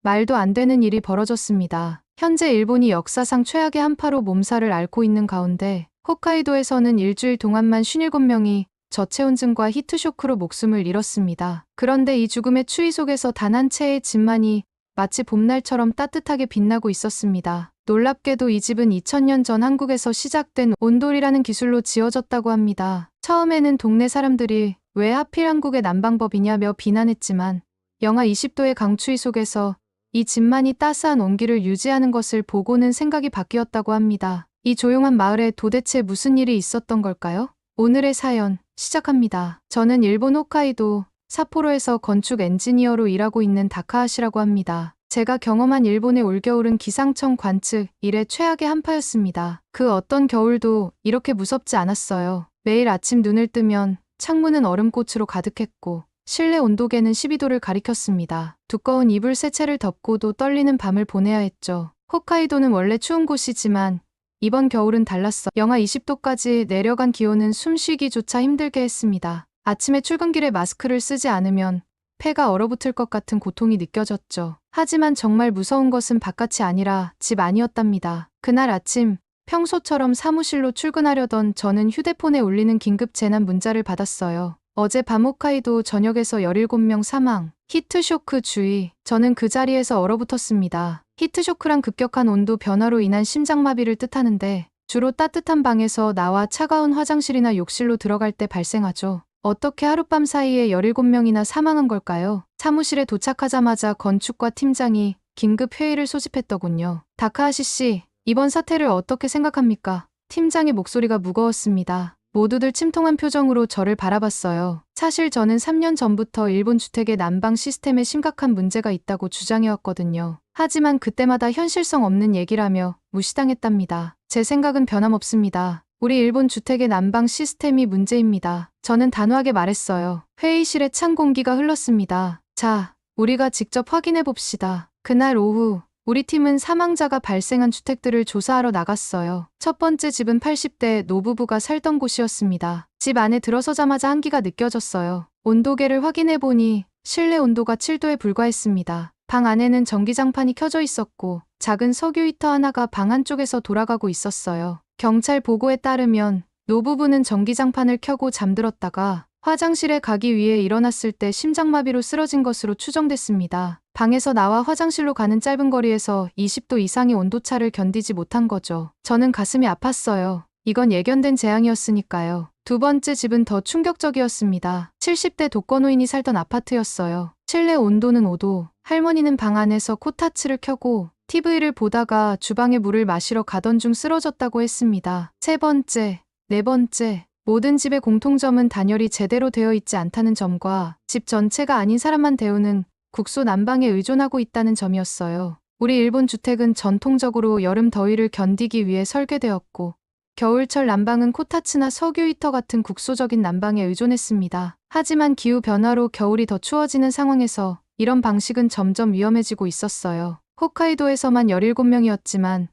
말도 안 되는 일이 벌어졌습니다. 현재 일본이 역사상 최악의 한파로 몸살을 앓고 있는 가운데 홋카이도에서는 일주일 동안만 57명이 저체온증과 히트쇼크로 목숨을 잃었습니다. 그런데 이 죽음의 추위 속에서 단 한 채의 집만이 마치 봄날처럼 따뜻하게 빛나고 있었습니다. 놀랍게도 이 집은 2000년 전 한국에서 시작된 온돌이라는 기술로 지어졌다고 합니다. 처음에는 동네 사람들이 왜 하필 한국의 난방법이냐며 비난했지만 영하 20도의 강추위 속에서 이 집만이 따스한 온기를 유지하는 것을 보고는 생각이 바뀌었다고 합니다. 이 조용한 마을에 도대체 무슨 일이 있었던 걸까요? 오늘의 사연 시작합니다. 저는 일본 홋카이도 삿포로에서 건축 엔지니어로 일하고 있는 다카하시라고 합니다. 제가 경험한 일본의 올겨울은 기상청 관측 이래 최악의 한파였습니다. 그 어떤 겨울도 이렇게 무섭지 않았어요. 매일 아침 눈을 뜨면 창문은 얼음꽃으로 가득했고 실내 온도계는 12도를 가리켰습니다. 두꺼운 이불 세 채를 덮고도 떨리는 밤을 보내야 했죠. 홋카이도는 원래 추운 곳이지만 이번 겨울은 달랐어. 영하 20도까지 내려간 기온은 숨쉬기조차 힘들게 했습니다. 아침에 출근길에 마스크를 쓰지 않으면 폐가 얼어붙을 것 같은 고통이 느껴졌죠. 하지만 정말 무서운 것은 바깥이 아니라 집 안이었답니다. 그날 아침 평소처럼 사무실로 출근하려던 저는 휴대폰에 울리는 긴급 재난 문자를 받았어요. 어젯밤 홋카이도 전역에서 17명 사망, 히트쇼크 주의. 저는 그 자리에서 얼어붙었습니다. 히트쇼크란 급격한 온도 변화로 인한 심장마비를 뜻하는데 주로 따뜻한 방에서 나와 차가운 화장실이나 욕실로 들어갈 때 발생하죠. 어떻게 하룻밤 사이에 17명이나 사망한 걸까요? 사무실에 도착하자마자 건축과 팀장이 긴급 회의를 소집했더군요. 다카하시 씨, 이번 사태를 어떻게 생각합니까? 팀장의 목소리가 무거웠습니다. 모두들 침통한 표정으로 저를 바라봤어요. 사실 저는 3년 전부터 일본 주택의 난방 시스템에 심각한 문제가 있다고 주장해왔거든요. 하지만 그때마다 현실성 없는 얘기라며 무시당했답니다. 제 생각은 변함없습니다. 우리 일본 주택의 난방 시스템이 문제입니다. 저는 단호하게 말했어요. 회의실에 찬 공기가 흘렀습니다. 자, 우리가 직접 확인해 봅시다. 그날 오후 우리 팀은 사망자가 발생한 주택들을 조사하러 나갔어요. 첫 번째 집은 80대 노부부가 살던 곳이었습니다. 집 안에 들어서자마자 한기가 느껴졌어요. 온도계를 확인해보니 실내 온도가 7도에 불과했습니다. 방 안에는 전기장판이 켜져 있었고 작은 석유 히터 하나가 방 한쪽에서 돌아가고 있었어요. 경찰 보고에 따르면 노부부는 전기장판을 켜고 잠들었다가 화장실에 가기 위해 일어났을 때 심장마비로 쓰러진 것으로 추정됐습니다. 방에서 나와 화장실로 가는 짧은 거리에서 20도 이상의 온도차를 견디지 못한 거죠. 저는 가슴이 아팠어요. 이건 예견된 재앙이었으니까요. 두 번째 집은 더 충격적이었습니다. 70대 독거노인이 살던 아파트였어요. 실내 온도는 5도. 할머니는 방 안에서 코타츠를 켜고 TV를 보다가 주방에 물을 마시러 가던 중 쓰러졌다고 했습니다. 세 번째, 네 번째. 모든 집의 공통점은 단열이 제대로 되어 있지 않다는 점과 집 전체가 아닌 사람만 데우는 국소 난방에 의존하고 있다는 점이었어요. 우리 일본 주택은 전통적으로 여름 더위를 견디기 위해 설계되었고 겨울철 난방은 코타츠나 석유 히터 같은 국소적인 난방에 의존했습니다. 하지만 기후 변화로 겨울이 더 추워지는 상황에서 이런 방식은 점점 위험해지고 있었어요. 홋카이도에서만 17명이었지만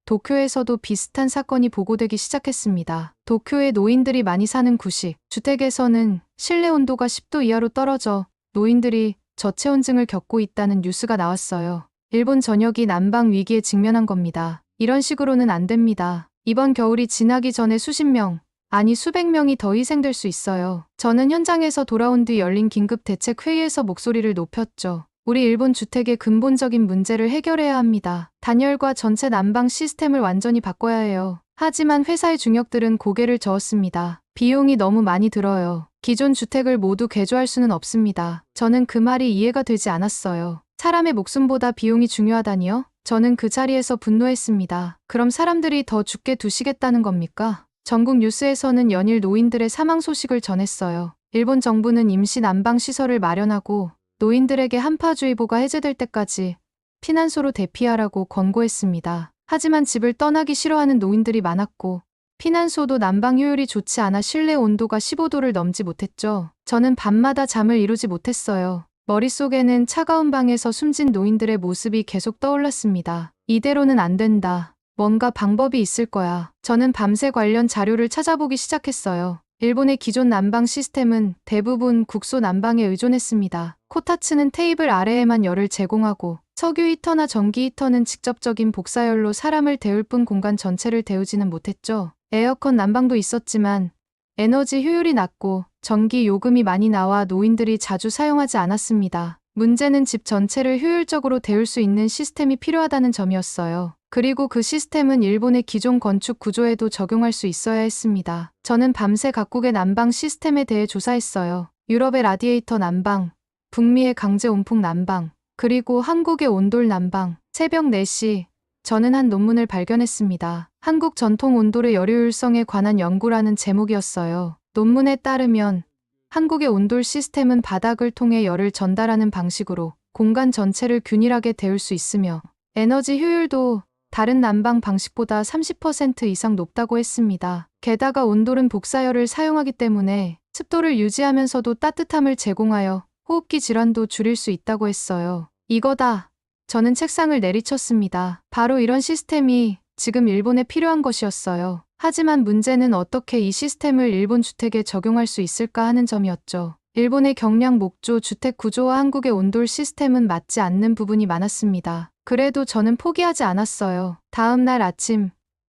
도쿄에서도 비슷한 사건이 보고되기 시작했습니다. 도쿄의 노인들이 많이 사는 구식 주택에서는 실내 온도가 10도 이하로 떨어져 노인들이 저체온증을 겪고 있다는 뉴스가 나왔어요. 일본 전역이 난방 위기에 직면한 겁니다. 이런 식으로는 안 됩니다. 이번 겨울이 지나기 전에 수십 명, 아니 수백 명이 더 희생될 수 있어요. 저는 현장에서 돌아온 뒤 열린 긴급 대책 회의에서 목소리를 높였죠. 우리 일본 주택의 근본적인 문제를 해결해야 합니다. 단열과 전체 난방 시스템을 완전히 바꿔야 해요. 하지만 회사의 중역들은 고개를 저었습니다. 비용이 너무 많이 들어요. 기존 주택을 모두 개조할 수는 없습니다. 저는 그 말이 이해가 되지 않았어요. 사람의 목숨보다 비용이 중요하다니요? 저는 그 자리에서 분노했습니다. 그럼 사람들이 더 죽게 두시겠다는 겁니까? 전국 뉴스에서는 연일 노인들의 사망 소식을 전했어요. 일본 정부는 임시 난방 시설을 마련하고 노인들에게 한파주의보가 해제될 때까지 피난소로 대피하라고 권고했습니다. 하지만 집을 떠나기 싫어하는 노인들이 많았고 피난소도 난방 효율이 좋지 않아 실내 온도가 15도를 넘지 못했죠. 저는 밤마다 잠을 이루지 못했어요. 머릿속에는 차가운 방에서 숨진 노인들의 모습이 계속 떠올랐습니다. 이대로는 안 된다. 뭔가 방법이 있을 거야. 저는 밤새 관련 자료를 찾아보기 시작했어요. 일본의 기존 난방 시스템은 대부분 국소 난방에 의존했습니다. 코타츠는 테이블 아래에만 열을 제공하고 석유 히터나 전기 히터는 직접적인 복사열로 사람을 데울 뿐 공간 전체를 데우지는 못했죠. 에어컨 난방도 있었지만 에너지 효율이 낮고 전기 요금이 많이 나와 노인들이 자주 사용하지 않았습니다. 문제는 집 전체를 효율적으로 데울 수 있는 시스템이 필요하다는 점이었어요. 그리고 그 시스템은 일본의 기존 건축 구조에도 적용할 수 있어야 했습니다. 저는 밤새 각국의 난방 시스템에 대해 조사했어요. 유럽의 라디에이터 난방, 북미의 강제 온풍 난방, 그리고 한국의 온돌 난방. 새벽 4시, 저는 한 논문을 발견했습니다. 한국 전통 온돌의 열효율성에 관한 연구라는 제목이었어요. 논문에 따르면 한국의 온돌 시스템은 바닥을 통해 열을 전달하는 방식으로 공간 전체를 균일하게 데울 수 있으며 에너지 효율도 다른 난방 방식보다 30% 이상 높다고 했습니다. 게다가 온돌은 복사열을 사용하기 때문에 습도를 유지하면서도 따뜻함을 제공하여 호흡기 질환도 줄일 수 있다고 했어요. 이거다. 저는 책상을 내리쳤습니다. 바로 이런 시스템이 지금 일본에 필요한 것이었어요. 하지만 문제는 어떻게 이 시스템을 일본 주택에 적용할 수 있을까 하는 점이었죠. 일본의 경량 목조 주택 구조와 한국의 온돌 시스템은 맞지 않는 부분이 많았습니다. 그래도 저는 포기하지 않았어요. 다음 날 아침,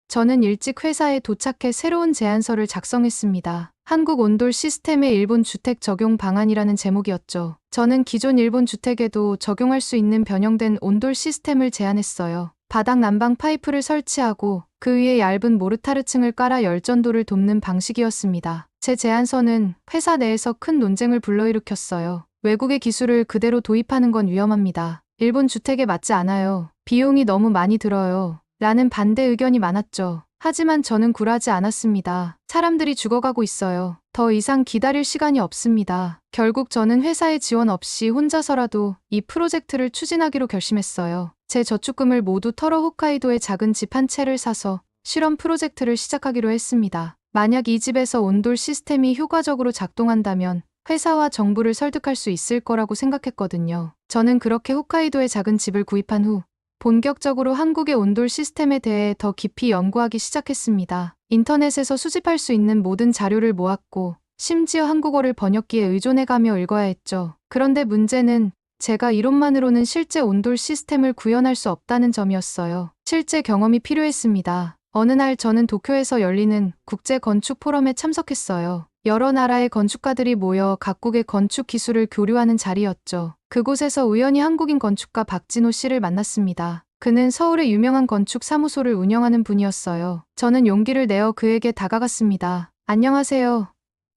저는 일찍 회사에 도착해 새로운 제안서를 작성했습니다. 한국 온돌 시스템의 일본 주택 적용 방안이라는 제목이었죠. 저는 기존 일본 주택에도 적용할 수 있는 변형된 온돌 시스템을 제안했어요. 바닥 난방 파이프를 설치하고 그 위에 얇은 모르타르층을 깔아 열전도를 돕는 방식이었습니다. 제 제안서는 회사 내에서 큰 논쟁을 불러일으켰어요. 외국의 기술을 그대로 도입하는 건 위험합니다. 일본 주택에 맞지 않아요. 비용이 너무 많이 들어요. 라는 반대 의견이 많았죠. 하지만 저는 굴하지 않았습니다. 사람들이 죽어가고 있어요. 더 이상 기다릴 시간이 없습니다. 결국 저는 회사의 지원 없이 혼자서라도 이 프로젝트를 추진하기로 결심했어요. 제 저축금을 모두 털어 홋카이도에 작은 집 한 채를 사서 실험 프로젝트를 시작하기로 했습니다. 만약 이 집에서 온돌 시스템이 효과적으로 작동한다면 회사와 정부를 설득할 수 있을 거라고 생각했거든요. 저는 그렇게 홋카이도에 작은 집을 구입한 후 본격적으로 한국의 온돌 시스템에 대해 더 깊이 연구하기 시작했습니다. 인터넷에서 수집할 수 있는 모든 자료를 모았고 심지어 한국어를 번역기에 의존해가며 읽어야 했죠. 그런데 문제는 제가 이론만으로는 실제 온돌 시스템을 구현할 수 없다는 점이었어요. 실제 경험이 필요했습니다. 어느 날 저는 도쿄에서 열리는 국제 건축 포럼에 참석했어요. 여러 나라의 건축가들이 모여 각국의 건축 기술을 교류하는 자리였죠. 그곳에서 우연히 한국인 건축가 박진호 씨를 만났습니다. 그는 서울의 유명한 건축 사무소를 운영하는 분이었어요. 저는 용기를 내어 그에게 다가갔습니다. 안녕하세요.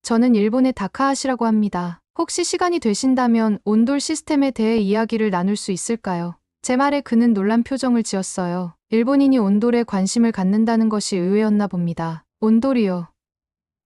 저는 일본의 다카하시라고 합니다. 혹시 시간이 되신다면 온돌 시스템에 대해 이야기를 나눌 수 있을까요? 제 말에 그는 놀란 표정을 지었어요. 일본인이 온돌에 관심을 갖는다는 것이 의외였나 봅니다. 온돌이요?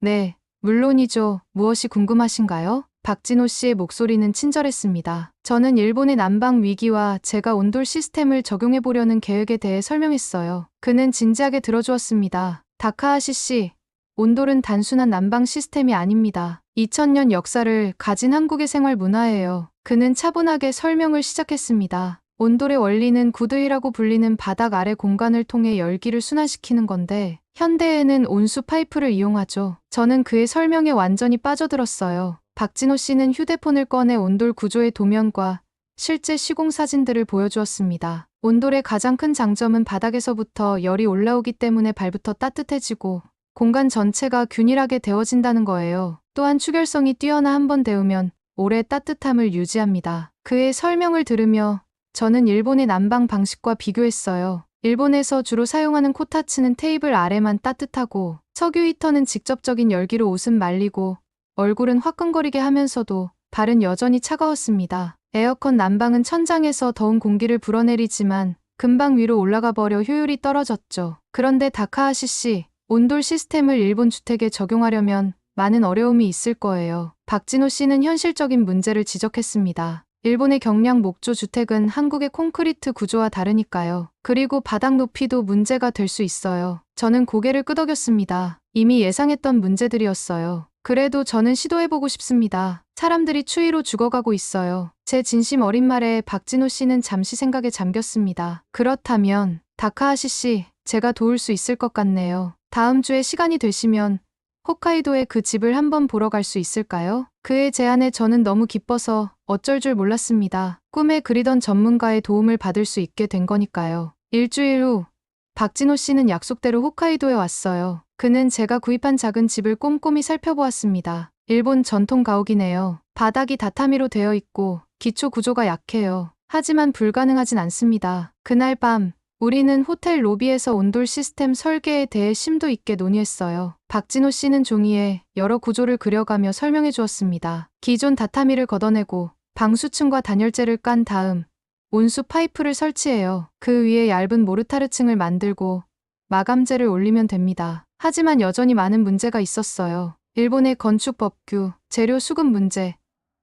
네, 물론이죠. 무엇이 궁금하신가요? 박진호 씨의 목소리는 친절했습니다. 저는 일본의 난방 위기와 제가 온돌 시스템을 적용해 보려는 계획에 대해 설명했어요. 그는 진지하게 들어주었습니다. 다카하시 씨, 온돌은 단순한 난방 시스템이 아닙니다. 2000년 역사를 가진 한국의 생활 문화예요. 그는 차분하게 설명을 시작했습니다. 온돌의 원리는 구드이라고 불리는 바닥 아래 공간을 통해 열기를 순환시키는 건데 현대에는 온수 파이프를 이용하죠. 저는 그의 설명에 완전히 빠져들었어요. 박진호 씨는 휴대폰을 꺼내 온돌 구조의 도면과 실제 시공 사진들을 보여주었습니다. 온돌의 가장 큰 장점은 바닥에서부터 열이 올라오기 때문에 발부터 따뜻해지고 공간 전체가 균일하게 데워진다는 거예요. 또한 추결성이 뛰어나 한 번 데우면 오래 따뜻함을 유지합니다. 그의 설명을 들으며 저는 일본의 난방 방식과 비교했어요. 일본에서 주로 사용하는 코타츠는 테이블 아래만 따뜻하고 석유 히터는 직접적인 열기로 옷은 말리고 얼굴은 화끈거리게 하면서도 발은 여전히 차가웠습니다. 에어컨 난방은 천장에서 더운 공기를 불어내리지만 금방 위로 올라가 버려 효율이 떨어졌죠. 그런데 다카하시 씨, 온돌 시스템을 일본 주택에 적용하려면 많은 어려움이 있을 거예요. 박진호 씨는 현실적인 문제를 지적했습니다. 일본의 경량 목조 주택은 한국의 콘크리트 구조와 다르니까요. 그리고 바닥 높이도 문제가 될 수 있어요. 저는 고개를 끄덕였습니다. 이미 예상했던 문제들이었어요. 그래도 저는 시도해보고 싶습니다. 사람들이 추위로 죽어가고 있어요. 제 진심 어린 말에 박진호 씨는 잠시 생각에 잠겼습니다. 그렇다면 다카하시 씨, 제가 도울 수 있을 것 같네요. 다음 주에 시간이 되시면 홋카이도에 그 집을 한번 보러 갈 수 있을까요? 그의 제안에 저는 너무 기뻐서 어쩔 줄 몰랐습니다. 꿈에 그리던 전문가의 도움을 받을 수 있게 된 거니까요. 일주일 후 박진호 씨는 약속대로 홋카이도에 왔어요. 그는 제가 구입한 작은 집을 꼼꼼히 살펴보았습니다. 일본 전통 가옥이네요. 바닥이 다타미로 되어 있고 기초 구조가 약해요. 하지만 불가능하진 않습니다. 그날 밤 우리는 호텔 로비에서 온돌 시스템 설계에 대해 심도 있게 논의했어요. 박진호 씨는 종이에 여러 구조를 그려가며 설명해 주었습니다. 기존 다타미를 걷어내고 방수층과 단열재를 깐 다음 온수 파이프를 설치해요. 그 위에 얇은 모르타르층을 만들고 마감재를 올리면 됩니다. 하지만 여전히 많은 문제가 있었어요. 일본의 건축 법규, 재료 수급 문제,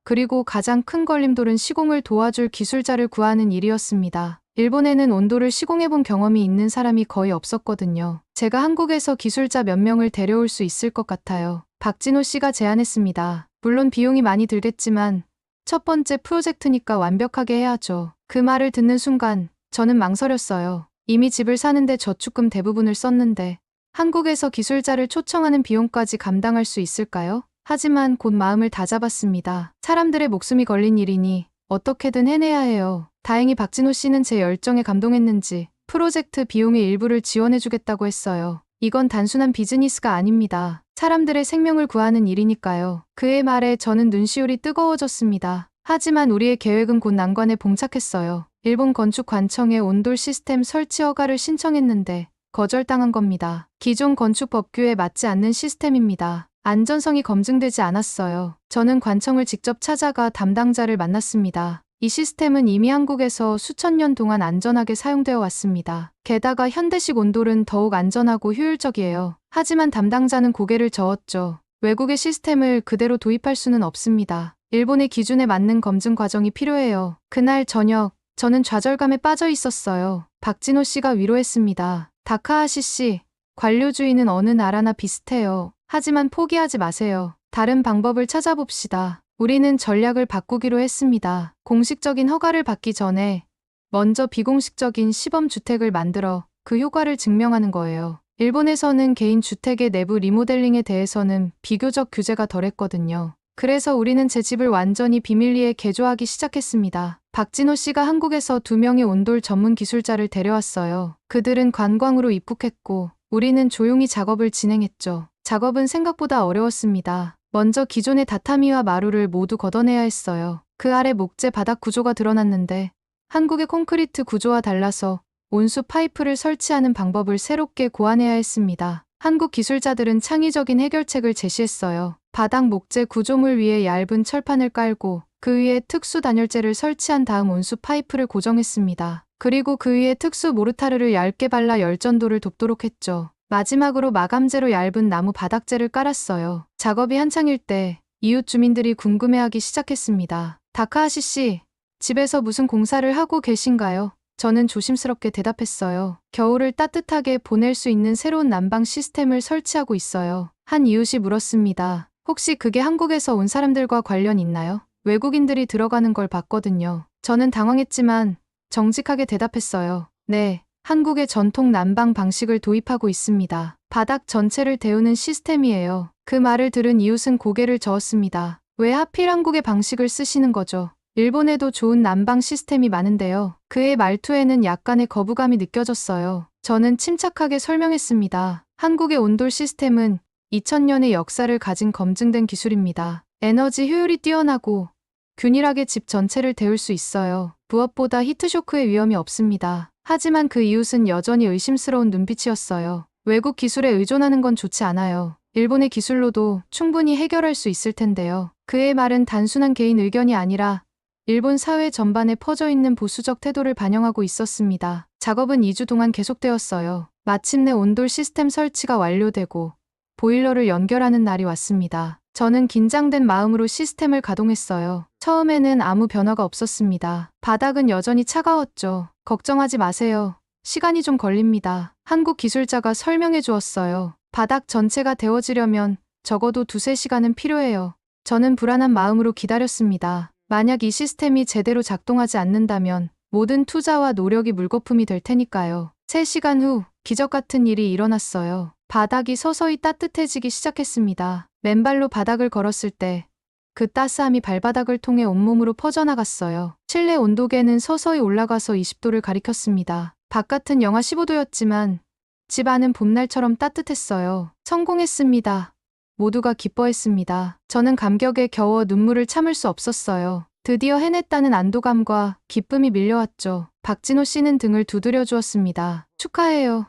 그리고 가장 큰 걸림돌은 시공을 도와줄 기술자를 구하는 일이었습니다. 일본에는 온돌을 시공해본 경험이 있는 사람이 거의 없었거든요. 제가 한국에서 기술자 몇 명을 데려올 수 있을 것 같아요. 박진호 씨가 제안했습니다. 물론 비용이 많이 들겠지만 첫 번째 프로젝트니까 완벽하게 해야죠. 그 말을 듣는 순간 저는 망설였어요. 이미 집을 사는데 저축금 대부분을 썼는데 한국에서 기술자를 초청하는 비용까지 감당할 수 있을까요? 하지만 곧 마음을 다잡았습니다. 사람들의 목숨이 걸린 일이니 어떻게든 해내야 해요. 다행히 박진호 씨는 제 열정에 감동했는지 프로젝트 비용의 일부를 지원해주겠다고 했어요. 이건 단순한 비즈니스가 아닙니다. 사람들의 생명을 구하는 일이니까요. 그의 말에 저는 눈시울이 뜨거워졌습니다. 하지만 우리의 계획은 곧 난관에 봉착했어요. 일본 건축관청에 온돌 시스템 설치 허가를 신청했는데 거절당한 겁니다. 기존 건축 법규에 맞지 않는 시스템입니다. 안전성이 검증되지 않았어요. 저는 관청을 직접 찾아가 담당자를 만났습니다. 이 시스템은 이미 한국에서 수천 년 동안 안전하게 사용되어 왔습니다. 게다가 현대식 온돌은 더욱 안전하고 효율적이에요. 하지만 담당자는 고개를 저었죠. 외국의 시스템을 그대로 도입할 수는 없습니다. 일본의 기준에 맞는 검증 과정이 필요해요. 그날 저녁, 저는 좌절감에 빠져 있었어요. 박진호 씨가 위로했습니다. 다카하시 씨, 관료주의는 어느 나라나 비슷해요. 하지만 포기하지 마세요. 다른 방법을 찾아봅시다. 우리는 전략을 바꾸기로 했습니다. 공식적인 허가를 받기 전에 먼저 비공식적인 시범주택을 만들어 그 효과를 증명하는 거예요. 일본에서는 개인 주택의 내부 리모델링에 대해서는 비교적 규제가 덜했거든요. 그래서 우리는 제 집을 완전히 비밀리에 개조하기 시작했습니다. 박진호 씨가 한국에서 2명의 온돌 전문 기술자를 데려왔어요. 그들은 관광으로 입국했고 우리는 조용히 작업을 진행했죠. 작업은 생각보다 어려웠습니다. 먼저 기존의 다타미와 마루를 모두 걷어내야 했어요. 그 아래 목재 바닥 구조가 드러났는데 한국의 콘크리트 구조와 달라서 온수 파이프를 설치하는 방법을 새롭게 고안해야 했습니다. 한국 기술자들은 창의적인 해결책을 제시했어요. 바닥 목재 구조물 위에 얇은 철판을 깔고 그 위에 특수 단열재를 설치한 다음 온수 파이프를 고정했습니다. 그리고 그 위에 특수 모르타르를 얇게 발라 열전도를 돕도록 했죠. 마지막으로 마감재로 얇은 나무 바닥재를 깔았어요. 작업이 한창일 때 이웃 주민들이 궁금해하기 시작했습니다. 다카하시 씨, 집에서 무슨 공사를 하고 계신가요? 저는 조심스럽게 대답했어요. 겨울을 따뜻하게 보낼 수 있는 새로운 난방 시스템을 설치하고 있어요. 한 이웃이 물었습니다. 혹시 그게 한국에서 온 사람들과 관련 있나요? 외국인들이 들어가는 걸 봤거든요. 저는 당황했지만 정직하게 대답했어요. 네, 한국의 전통 난방 방식을 도입하고 있습니다. 바닥 전체를 데우는 시스템이에요. 그 말을 들은 이웃은 고개를 저었습니다. 왜 하필 한국의 방식을 쓰시는 거죠? 일본에도 좋은 난방 시스템이 많은데요. 그의 말투에는 약간의 거부감이 느껴졌어요. 저는 침착하게 설명했습니다. 한국의 온돌 시스템은 2000년의 역사를 가진 검증된 기술입니다. 에너지 효율이 뛰어나고 균일하게 집 전체를 데울 수 있어요. 무엇보다 히트쇼크의 위험이 없습니다. 하지만 그 이웃은 여전히 의심스러운 눈빛이었어요. 외국 기술에 의존하는 건 좋지 않아요. 일본의 기술로도 충분히 해결할 수 있을 텐데요. 그의 말은 단순한 개인 의견이 아니라 일본 사회 전반에 퍼져 있는 보수적 태도를 반영하고 있었습니다. 작업은 2주 동안 계속되었어요. 마침내 온돌 시스템 설치가 완료되고 보일러를 연결하는 날이 왔습니다. 저는 긴장된 마음으로 시스템을 가동했어요. 처음에는 아무 변화가 없었습니다. 바닥은 여전히 차가웠죠. 걱정하지 마세요. 시간이 좀 걸립니다. 한국 기술자가 설명해 주었어요. 바닥 전체가 데워지려면 적어도 2~3시간은 필요해요. 저는 불안한 마음으로 기다렸습니다. 만약 이 시스템이 제대로 작동하지 않는다면 모든 투자와 노력이 물거품이 될 테니까요. 3시간 후 기적 같은 일이 일어났어요. 바닥이 서서히 따뜻해지기 시작했습니다. 맨발로 바닥을 걸었을 때 그 따스함이 발바닥을 통해 온몸으로 퍼져나갔어요. 실내 온도계는 서서히 올라가서 20도를 가리켰습니다. 바깥은 영하 15도였지만 집 안은 봄날처럼 따뜻했어요. 성공했습니다. 모두가 기뻐했습니다. 저는 감격에 겨워 눈물을 참을 수 없었어요. 드디어 해냈다는 안도감과 기쁨이 밀려왔죠. 박진호 씨는 등을 두드려 주었습니다. 축하해요.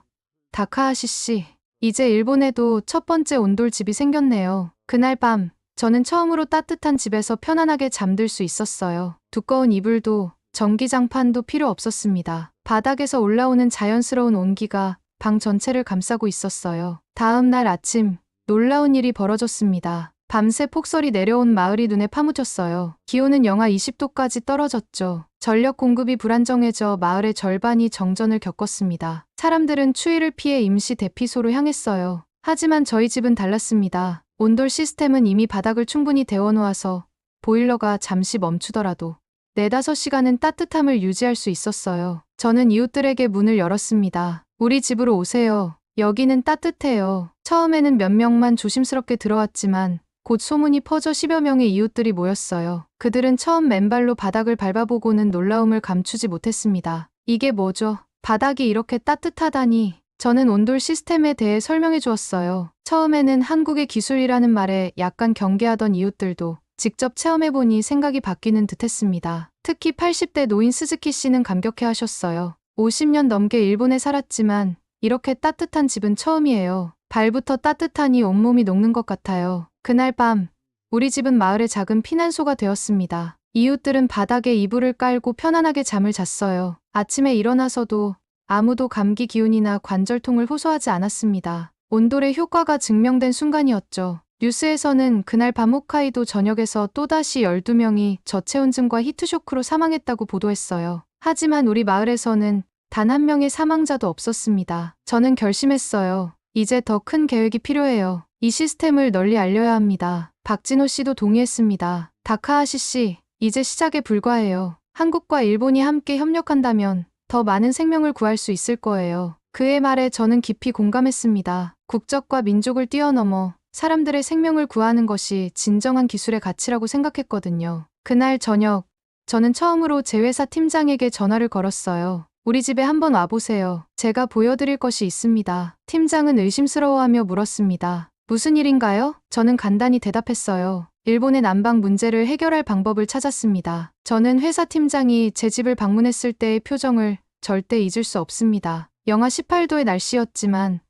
다카하시 씨. 이제 일본에도 첫 번째 온돌집이 생겼네요. 그날 밤 저는 처음으로 따뜻한 집에서 편안하게 잠들 수 있었어요. 두꺼운 이불도 전기장판도 필요 없었습니다. 바닥에서 올라오는 자연스러운 온기가 방 전체를 감싸고 있었어요. 다음 날 아침 놀라운 일이 벌어졌습니다. 밤새 폭설이 내려온 마을이 눈에 파묻혔어요. 기온은 영하 20도까지 떨어졌죠. 전력 공급이 불안정해져 마을의 절반이 정전을 겪었습니다. 사람들은 추위를 피해 임시 대피소로 향했어요. 하지만 저희 집은 달랐습니다. 온돌 시스템은 이미 바닥을 충분히 데워놓아서 보일러가 잠시 멈추더라도 4-5시간은 따뜻함을 유지할 수 있었어요. 저는 이웃들에게 문을 열었습니다. 우리 집으로 오세요. 여기는 따뜻해요. 처음에는 몇 명만 조심스럽게 들어왔지만 곧 소문이 퍼져 10여 명의 이웃들이 모였어요. 그들은 처음 맨발로 바닥을 밟아보고는 놀라움을 감추지 못했습니다. 이게 뭐죠? 바닥이 이렇게 따뜻하다니. 저는 온돌 시스템에 대해 설명해 주었어요. 처음에는 한국의 기술이라는 말에 약간 경계하던 이웃들도 직접 체험해보니 생각이 바뀌는 듯 했습니다. 특히 80대 노인 스즈키 씨는 감격해 하셨어요. 50년 넘게 일본에 살았지만 이렇게 따뜻한 집은 처음이에요. 발부터 따뜻하니 온몸이 녹는 것 같아요. 그날 밤 우리 집은 마을의 작은 피난소가 되었습니다. 이웃들은 바닥에 이불을 깔고 편안하게 잠을 잤어요. 아침에 일어나서도 아무도 감기 기운이나 관절통을 호소하지 않았습니다. 온돌의 효과가 증명된 순간이었죠. 뉴스에서는 그날 밤 홋카이도 전역에서 또다시 12명이 저체온증과 히트쇼크로 사망했다고 보도했어요. 하지만 우리 마을에서는 단 한 명의 사망자도 없었습니다. 저는 결심했어요. 이제 더 큰 계획이 필요해요. 이 시스템을 널리 알려야 합니다. 박진호 씨도 동의했습니다. 다카하시 씨, 이제 시작에 불과해요. 한국과 일본이 함께 협력한다면 더 많은 생명을 구할 수 있을 거예요. 그의 말에 저는 깊이 공감했습니다. 국적과 민족을 뛰어넘어 사람들의 생명을 구하는 것이 진정한 기술의 가치라고 생각했거든요. 그날 저녁, 저는 처음으로 제 회사 팀장에게 전화를 걸었어요. 우리 집에 한번 와보세요. 제가 보여드릴 것이 있습니다. 팀장은 의심스러워하며 물었습니다. 무슨 일인가요? 저는 간단히 대답했어요. 일본의 난방 문제를 해결할 방법을 찾았습니다. 저는 회사 팀장이 제 집을 방문했을 때의 표정을 절대 잊을 수 없습니다. 영하 18도의 날씨였지만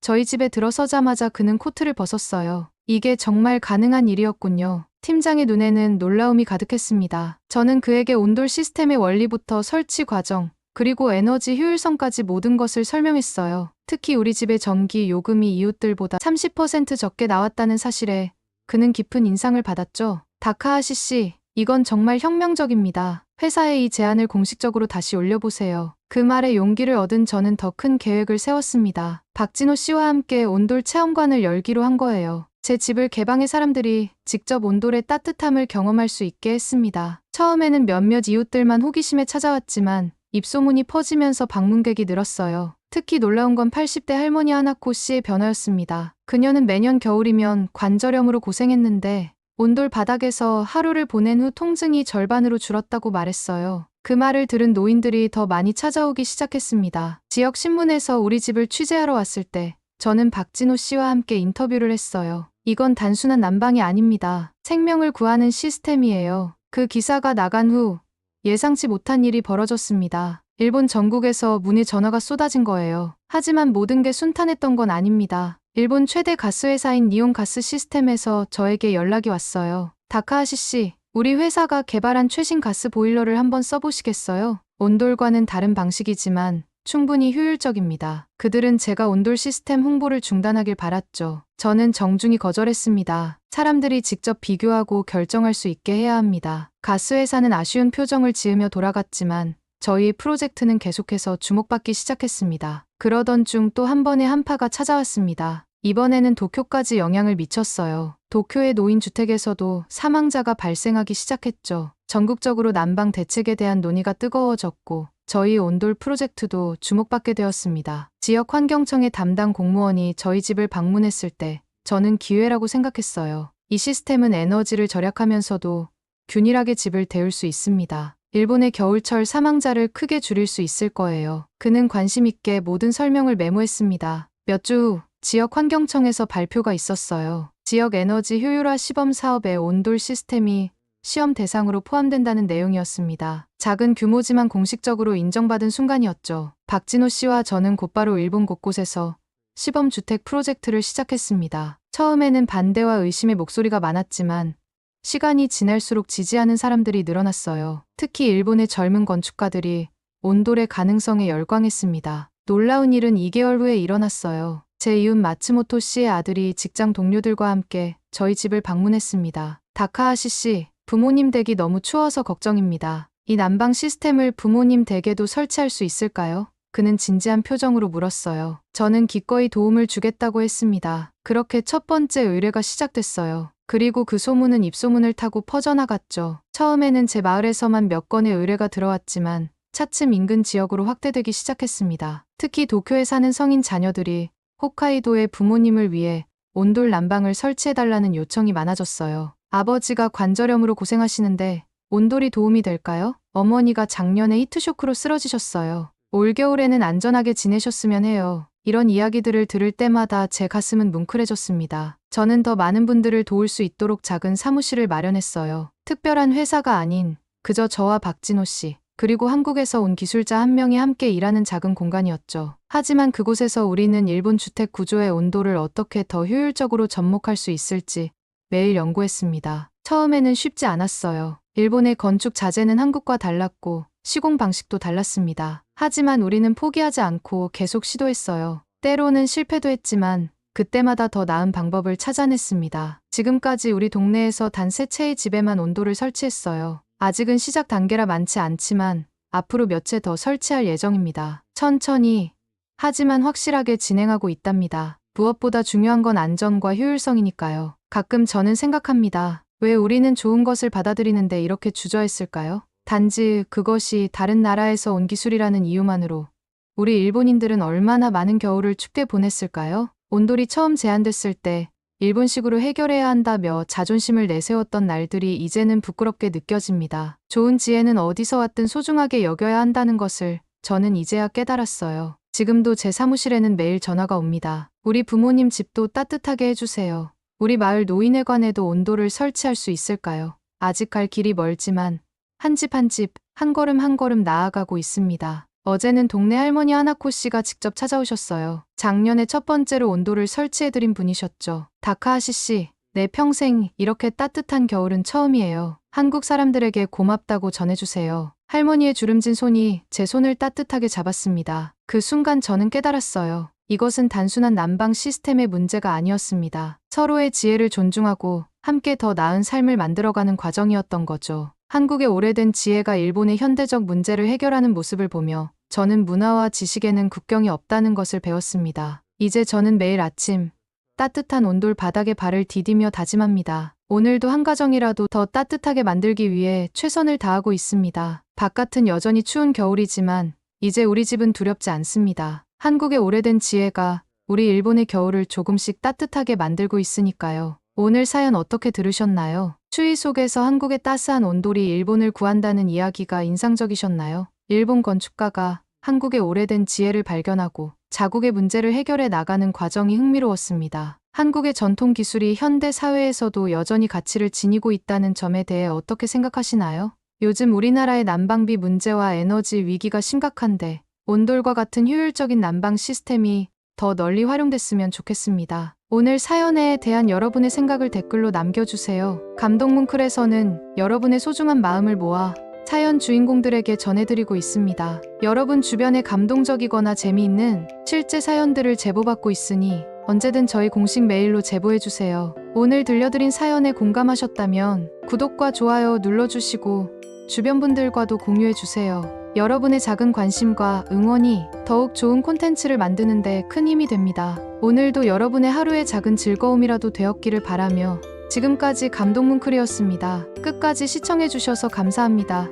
저희 집에 들어서자마자 그는 코트를 벗었어요. 이게 정말 가능한 일이었군요. 팀장의 눈에는 놀라움이 가득했습니다. 저는 그에게 온돌 시스템의 원리부터 설치 과정, 그리고 에너지 효율성까지 모든 것을 설명했어요. 특히 우리 집의 전기 요금이 이웃들보다 30% 적게 나왔다는 사실에 그는 깊은 인상을 받았죠. 다카하시 씨, 이건 정말 혁명적입니다. 회사에 이 제안을 공식적으로 다시 올려보세요. 그 말에 용기를 얻은 저는 더 큰 계획을 세웠습니다. 박진호 씨와 함께 온돌 체험관을 열기로 한 거예요. 제 집을 개방해 사람들이 직접 온돌의 따뜻함을 경험할 수 있게 했습니다. 처음에는 몇몇 이웃들만 호기심에 찾아왔지만 입소문이 퍼지면서 방문객이 늘었어요. 특히 놀라운 건 80대 할머니 하나코 씨의 변화였습니다. 그녀는 매년 겨울이면 관절염으로 고생했는데 온돌 바닥에서 하루를 보낸 후 통증이 절반으로 줄었다고 말했어요. 그 말을 들은 노인들이 더 많이 찾아오기 시작했습니다. 지역 신문에서 우리 집을 취재하러 왔을 때 저는 박진호 씨와 함께 인터뷰를 했어요. 이건 단순한 난방이 아닙니다. 생명을 구하는 시스템이에요. 그 기사가 나간 후 예상치 못한 일이 벌어졌습니다. 일본 전국에서 문의 전화가 쏟아진 거예요. 하지만 모든 게 순탄했던 건 아닙니다. 일본 최대 가스회사인 니온 가스 시스템에서 저에게 연락이 왔어요. 다카하시 씨, 우리 회사가 개발한 최신 가스 보일러를 한번 써보시겠어요? 온돌과는 다른 방식이지만 충분히 효율적입니다. 그들은 제가 온돌 시스템 홍보를 중단하길 바랐죠. 저는 정중히 거절했습니다. 사람들이 직접 비교하고 결정할 수 있게 해야 합니다. 가스회사는 아쉬운 표정을 지으며 돌아갔지만 저희 프로젝트는 계속해서 주목받기 시작했습니다. 그러던 중 또 한 번의 한파가 찾아왔습니다. 이번에는 도쿄까지 영향을 미쳤어요. 도쿄의 노인주택에서도 사망자가 발생하기 시작했죠. 전국적으로 난방 대책에 대한 논의가 뜨거워졌고 저희 온돌 프로젝트도 주목받게 되었습니다. 지역 환경청의 담당 공무원이 저희 집을 방문했을 때 저는 기회라고 생각했어요. 이 시스템은 에너지를 절약하면서도 균일하게 집을 데울 수 있습니다. 일본의 겨울철 사망자를 크게 줄일 수 있을 거예요. 그는 관심 있게 모든 설명을 메모했습니다. 몇 주 후 지역 환경청에서 발표가 있었어요. 지역 에너지 효율화 시범 사업에 온돌 시스템이 시험 대상으로 포함된다는 내용이었습니다. 작은 규모지만 공식적으로 인정받은 순간이었죠. 박진호 씨와 저는 곧바로 일본 곳곳에서 시범주택 프로젝트를 시작했습니다. 처음에는 반대와 의심의 목소리가 많았지만 시간이 지날수록 지지하는 사람들이 늘어났어요. 특히 일본의 젊은 건축가들이 온돌의 가능성에 열광했습니다. 놀라운 일은 2개월 후에 일어났어요. 제 이웃 마츠모토 씨의 아들이 직장 동료들과 함께 저희 집을 방문했습니다. 다카하시 씨, 부모님 댁이 너무 추워서 걱정입니다. 이 난방 시스템을 부모님 댁에도 설치할 수 있을까요? 그는 진지한 표정으로 물었어요. 저는 기꺼이 도움을 주겠다고 했습니다. 그렇게 첫 번째 의뢰가 시작됐어요. 그리고 그 소문은 입소문을 타고 퍼져나갔죠. 처음에는 제 마을에서만 몇 건의 의뢰가 들어왔지만 차츰 인근 지역으로 확대되기 시작했습니다. 특히 도쿄에 사는 성인 자녀들이 홋카이도의 부모님을 위해 온돌 난방을 설치해달라는 요청이 많아졌어요. 아버지가 관절염으로 고생하시는데 온돌이 도움이 될까요? 어머니가 작년에 히트쇼크로 쓰러지셨어요. 올겨울에는 안전하게 지내셨으면 해요. 이런 이야기들을 들을 때마다 제 가슴은 뭉클해졌습니다. 저는 더 많은 분들을 도울 수 있도록 작은 사무실을 마련했어요. 특별한 회사가 아닌 그저 저와 박진호 씨, 그리고 한국에서 온 기술자 한 명이 함께 일하는 작은 공간이었죠. 하지만 그곳에서 우리는 일본 주택 구조의 온도를 어떻게 더 효율적으로 접목할 수 있을지 매일 연구했습니다. 처음에는 쉽지 않았어요. 일본의 건축 자재는 한국과 달랐고 시공 방식도 달랐습니다. 하지만 우리는 포기하지 않고 계속 시도했어요. 때로는 실패도 했지만 그때마다 더 나은 방법을 찾아냈습니다. 지금까지 우리 동네에서 단 3채의 집에만 온돌을 설치했어요. 아직은 시작 단계라 많지 않지만 앞으로 몇 채 더 설치할 예정입니다. 천천히, 하지만 확실하게 진행하고 있답니다. 무엇보다 중요한 건 안전과 효율성이니까요. 가끔 저는 생각합니다. 왜 우리는 좋은 것을 받아들이는데 이렇게 주저했을까요? 단지 그것이 다른 나라에서 온 기술이라는 이유만으로 우리 일본인들은 얼마나 많은 겨울을 춥게 보냈을까요? 온돌이 처음 제안됐을 때 일본식으로 해결해야 한다며 자존심을 내세웠던 날들이 이제는 부끄럽게 느껴집니다. 좋은 지혜는 어디서 왔든 소중하게 여겨야 한다는 것을 저는 이제야 깨달았어요. 지금도 제 사무실에는 매일 전화가 옵니다. 우리 부모님 집도 따뜻하게 해주세요. 우리 마을 노인회관에도 온돌을 설치할 수 있을까요? 아직 갈 길이 멀지만 한 집 한 집, 한 걸음 한 걸음 나아가고 있습니다. 어제는 동네 할머니 하나코 씨가 직접 찾아오셨어요. 작년에 첫 번째로 온돌을 설치해드린 분이셨죠. 다카하시 씨, 내 평생 이렇게 따뜻한 겨울은 처음이에요. 한국 사람들에게 고맙다고 전해주세요. 할머니의 주름진 손이 제 손을 따뜻하게 잡았습니다. 그 순간 저는 깨달았어요. 이것은 단순한 난방 시스템의 문제가 아니었습니다. 서로의 지혜를 존중하고 함께 더 나은 삶을 만들어가는 과정이었던 거죠. 한국의 오래된 지혜가 일본의 현대적 문제를 해결하는 모습을 보며 저는 문화와 지식에는 국경이 없다는 것을 배웠습니다. 이제 저는 매일 아침 따뜻한 온돌 바닥에 발을 디디며 다짐합니다. 오늘도 한 가정이라도 더 따뜻하게 만들기 위해 최선을 다하고 있습니다. 바깥은 여전히 추운 겨울이지만 이제 우리 집은 두렵지 않습니다. 한국의 오래된 지혜가 우리 일본의 겨울을 조금씩 따뜻하게 만들고 있으니까요. 오늘 사연 어떻게 들으셨나요? 추위 속에서 한국의 따스한 온돌이 일본을 구한다는 이야기가 인상적이셨나요? 일본 건축가가 한국의 오래된 지혜를 발견하고 자국의 문제를 해결해 나가는 과정이 흥미로웠습니다. 한국의 전통 기술이 현대 사회에서도 여전히 가치를 지니고 있다는 점에 대해 어떻게 생각하시나요? 요즘 우리나라의 난방비 문제와 에너지 위기가 심각한데 온돌과 같은 효율적인 난방 시스템이 더 널리 활용됐으면 좋겠습니다. 오늘 사연에 대한 여러분의 생각을 댓글로 남겨주세요. 감동뭉클에서는 여러분의 소중한 마음을 모아 사연 주인공들에게 전해드리고 있습니다. 여러분 주변에 감동적이거나 재미있는 실제 사연들을 제보받고 있으니 언제든 저희 공식 메일로 제보해주세요. 오늘 들려드린 사연에 공감하셨다면 구독과 좋아요 눌러주시고 주변 분들과도 공유해주세요. 여러분의 작은 관심과 응원이 더욱 좋은 콘텐츠를 만드는 데 큰 힘이 됩니다. 오늘도 여러분의 하루의 작은 즐거움이라도 되었기를 바라며 지금까지 감동뭉클이었습니다. 끝까지 시청해주셔서 감사합니다.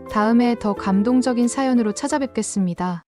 다음에 더 감동적인 사연으로 찾아뵙겠습니다.